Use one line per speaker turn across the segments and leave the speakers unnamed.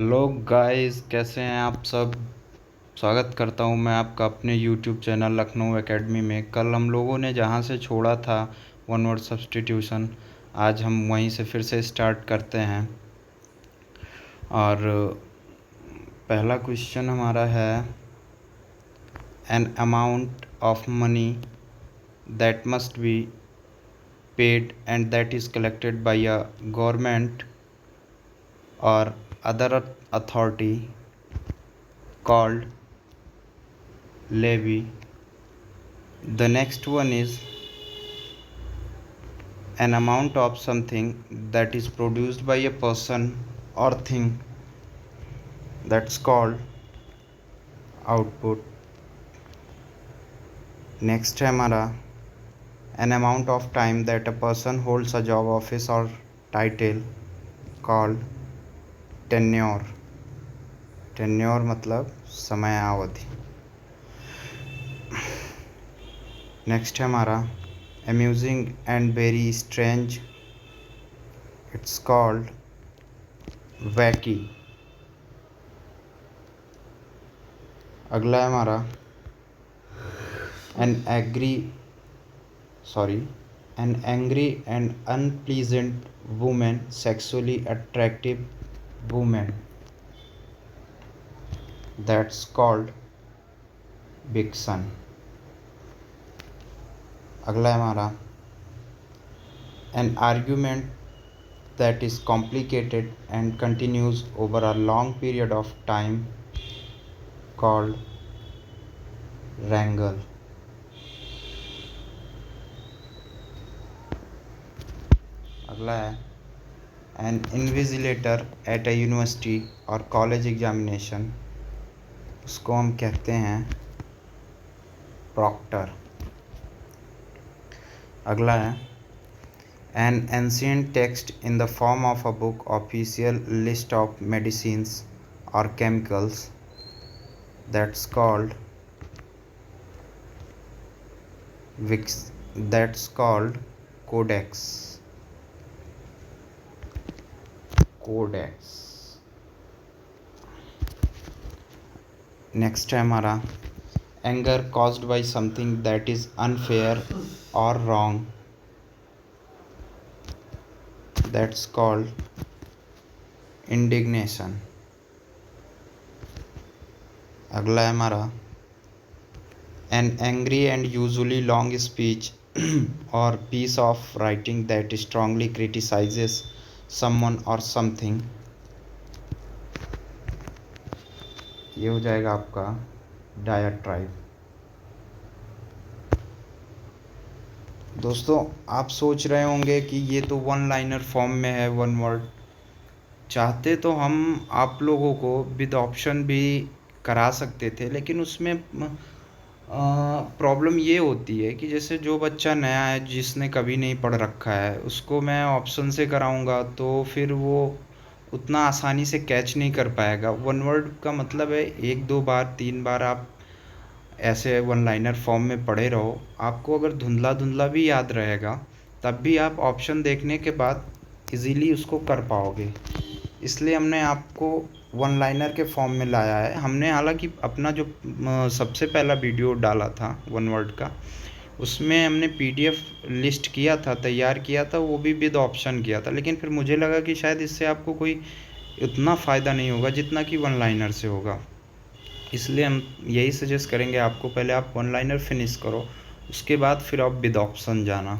Hello guys, कैसे हैं आप सब। स्वागत करता हूं मैं आपका अपने यूट्यूब चैनल लखनऊ एकेडमी में। कल हम लोगों ने जहां से छोड़ा था वन वर्ड सब्स्टिट्यूशन, आज हम वहीं से फिर से स्टार्ट करते हैं। और पहला क्वेश्चन हमारा है, an amount of money that must be paid and that is collected by a government और other authority called levy. The next one is an amount of something that is produced by a person or thing, that's called output. Next है हमारा an amount of time that a person holds a job, office or title called tenure. tenure मतलब समयावधि। Next है हमारा amusing and very strange, it's called wacky. अगला है हमारा an angry and unpleasant woman, sexually attractive woman, that's called vixen. अगला है हमारा an argument that is complicated and continues over a long period of time, called wrangle. अगला है an invigilator at a university or college examination, उसको हम कहते हैं Procter. अगला है an ancient text in the form of a book, official list of medicines or chemicals, that's called codex. Next है हमारा anger caused by something that is unfair or wrong, that's called indignation. अगला है हमारा an angry and usually long speech or piece of writing that strongly criticizes someone or something, ये हो जाएगा आपका डायट्राइब। दोस्तों, आप सोच रहे होंगे कि ये तो वन लाइनर फॉर्म में है वन वर्ड, चाहते तो हम आप लोगों को विद ऑप्शन भी करा सकते थे, लेकिन उसमें प्रॉब्लम ये होती है कि जैसे जो बच्चा नया है, जिसने कभी नहीं पढ़ रखा है, उसको मैं ऑप्शन से कराऊंगा तो फिर वो उतना आसानी से कैच नहीं कर पाएगा। वन वर्ड का मतलब है 1-2 बार 3 बार आप ऐसे वन लाइनर फॉर्म में पढ़े रहो, आपको अगर धुंधला धुंधला भी याद रहेगा तब भी आप ऑप्शन देखने के बाद इजीली उसको कर पाओगे। इसलिए हमने आपको वन लाइनर के फॉर्म में लाया है। हमने हालांकि अपना जो सबसे पहला वीडियो डाला था वन वर्ड का, उसमें हमने पीडीएफ लिस्ट किया था, तैयार किया था, वो भी विद ऑप्शन किया था, लेकिन फिर मुझे लगा कि शायद इससे आपको कोई उतना फ़ायदा नहीं होगा जितना कि वन लाइनर से होगा। इसलिए हम यही सजेस्ट करेंगे आपको, पहले आप वन लाइनर फिनिश करो, उसके बाद फिर आप विद ऑप्शन जाना।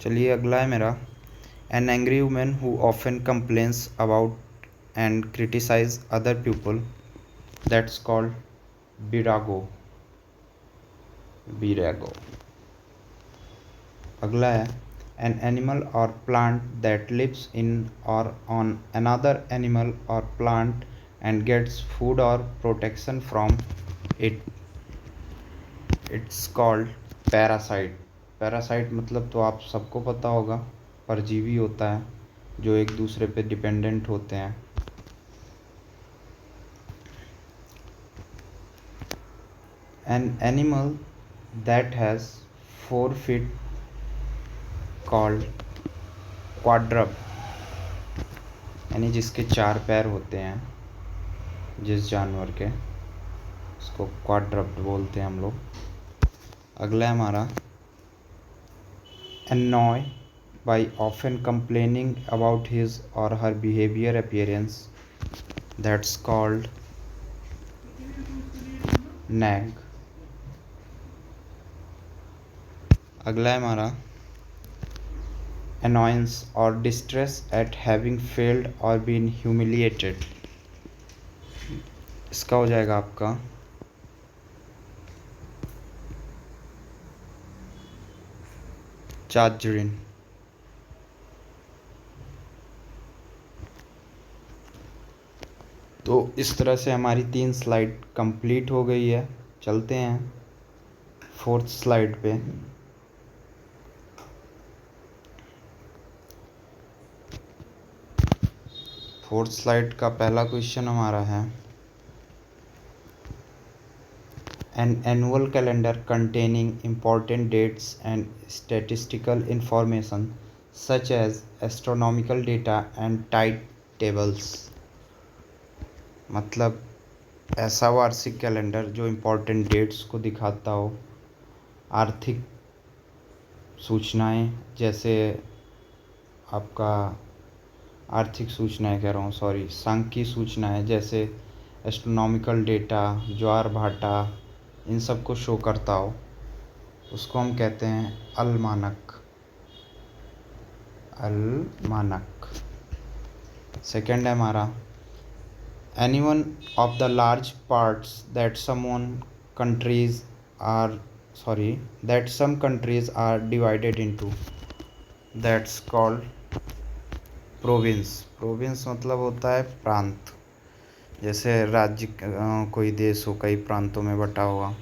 चलिए अगला है मेरा an angry woman who often complains about and criticize other people, that's called virago. अगला है an animal or plant that lives in or on another animal or plant and gets food or protection from it, it's called parasite. Parasite मतलब तो आप सबको पता होगा, परजीवी होता है जो एक दूसरे पे डिपेंडेंट होते हैं। An animal that has 4 feet called quadruped, यानी जिसके 4 पैर होते हैं, जिस जानवर के, उसको क्वाड्रप्ट बोलते हैं हम लोग। अगला है हमारा annoy by often complaining about his or her behavior appearance, that's called nag। अगला है हमारा annoyance or distress at having failed or been humiliated, इसका हो जाएगा आपका चार्जरिन। तो इस तरह से हमारी 3 स्लाइड कंप्लीट हो गई है। चलते हैं 4th स्लाइड पे। फोर्थ स्लाइड का पहला क्वेश्चन हमारा है an annual calendar containing important dates and statistical information such as astronomical data and tide tables, मतलब ऐसा वार्षिक कैलेंडर जो इम्पोर्टेंट डेट्स को दिखाता हो, आर्थिक सूचनाएं जैसे आपका आर्थिक सूचनाएं कह रहा हूँ सॉरी सांख्यिकी सूचनाएं जैसे एस्ट्रोनॉमिकल डेटा, ज्वार भाटा, इन सब को शो करता हो, उसको हम कहते हैं अलमानक। अलमानक। सेकंड है हमारा any one of the large parts that some countries are divided into, that's called province. Province मतलब होता है प्रांत, जैसे राज्य कोई देश हो कई प्रांतों में बटा हुआ,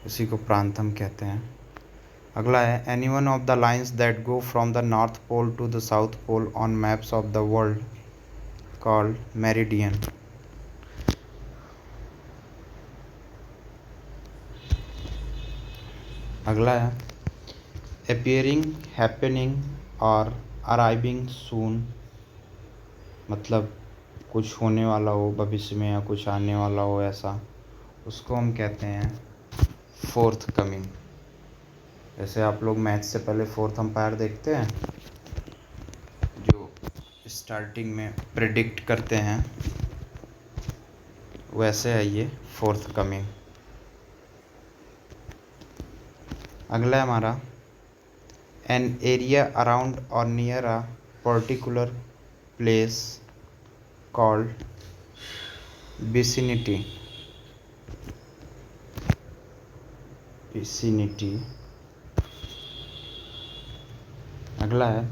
उसी को प्रांत हम कहते हैं। अगला है any one of the lines that go from the north pole to the south pole on maps of the world called meridian. अगला है अपीयरिंग, हैपनिंग और अराइविंग सून, मतलब कुछ होने वाला हो भविष्य में या कुछ आने वाला हो ऐसा, उसको हम कहते हैं फोर्थ कमिंग। जैसे आप लोग मैच से पहले फोर्थ अंपायर देखते हैं जो स्टार्टिंग में प्रेडिक्ट करते हैं, वैसे है ये फोर्थ कमिंग। अगला है हमारा एन एरिया अराउंड और near a particular place called vicinity. Vicinity. अगला है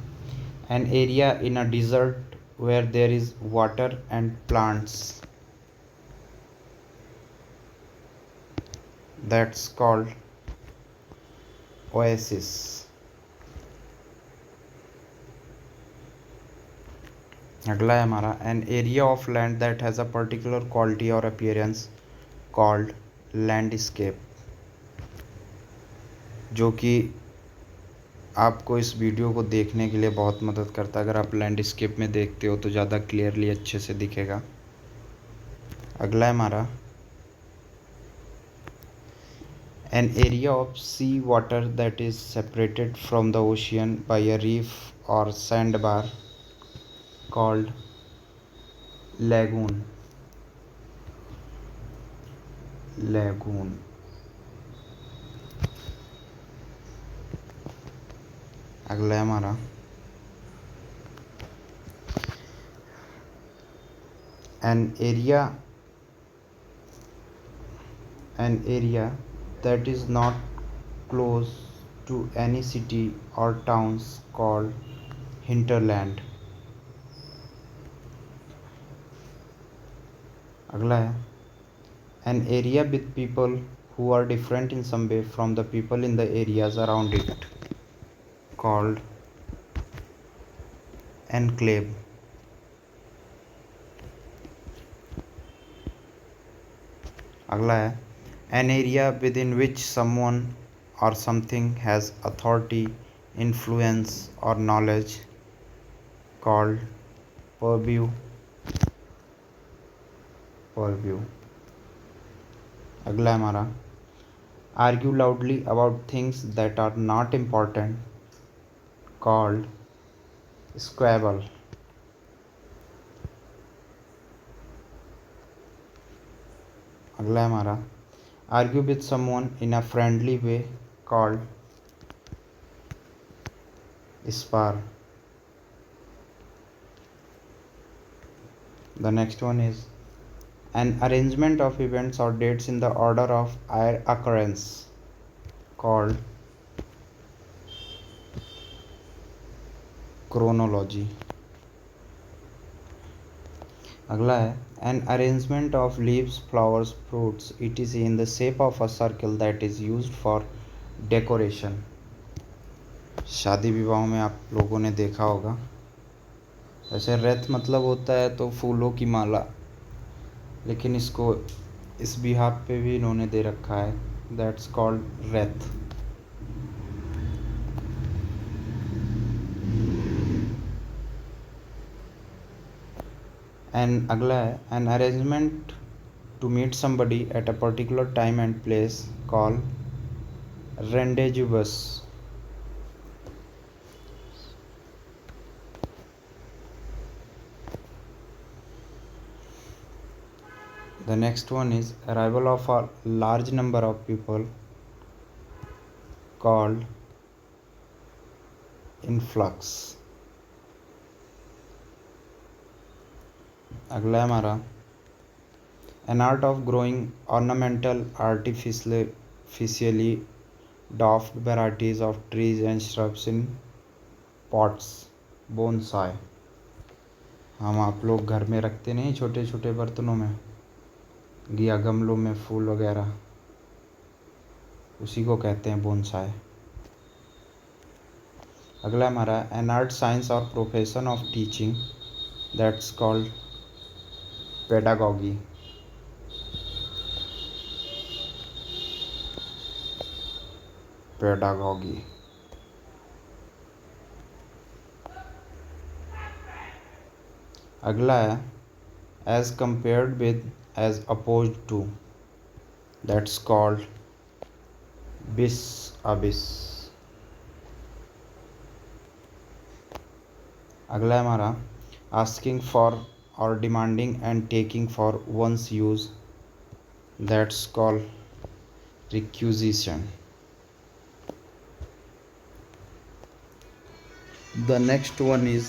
an area in a desert where there is water and plants, that's called oasis. अगला है हमारा an area of land that has a particular quality और appearance called landscape, जो कि आपको इस वीडियो को देखने के लिए बहुत मदद करता है। अगर आप लैंडस्केप में देखते हो तो ज़्यादा क्लियरली अच्छे से दिखेगा। अगला है हमारा an area of sea water that is separated from the ocean by a reef और sand bar called lagoon. Lagoon. अगला है हमारा an area that is not close to any city or towns called hinterland। अगला है an area with people who are different in some way from the people in the areas around it called enclave। अगला है an area within which someone or something has authority, influence or knowledge called purview। View. अगला है हमारा argue loudly about things that are not important, called squabble. अगला है हमारा argue with someone in a friendly way, called spar. The next one is an arrangement of events or dates in the order of occurrence, called chronology. अगला है an arrangement of leaves, flowers, fruits, etc. in the shape of a circle that is used for decoration. शादी विवाहों में आप लोगों ने देखा होगा। ऐसे रथ मतलब होता है तो फूलों की माला, लेकिन इसको इस बिहाफ पे भी इन्होंने दे रखा है, दैट्स कॉल्ड रथ। एंड अगला है an arrangement to meet somebody at a particular time and place, call rendezvous. The next one is arrival of a large number of people, called influx. अगला है हमारा an art of growing ornamental artificially dwarfed varieties of trees and shrubs in pots, bonsai। हम आप लोग घर में रखते नहीं छोटे छोटे बर्तनों में या गमलों में फूल वगैरह, उसी को कहते हैं बोनसाई। अगला हमारा एन आर्ट, साइंस और profession of teaching, that's called pedagogy. Pedagogy. अगला है as compared with, as opposed to, that's called बिस अबिस। अगला है हमारा आस्किंग फॉर और demanding and taking for one's use, that's called requisition. The next one is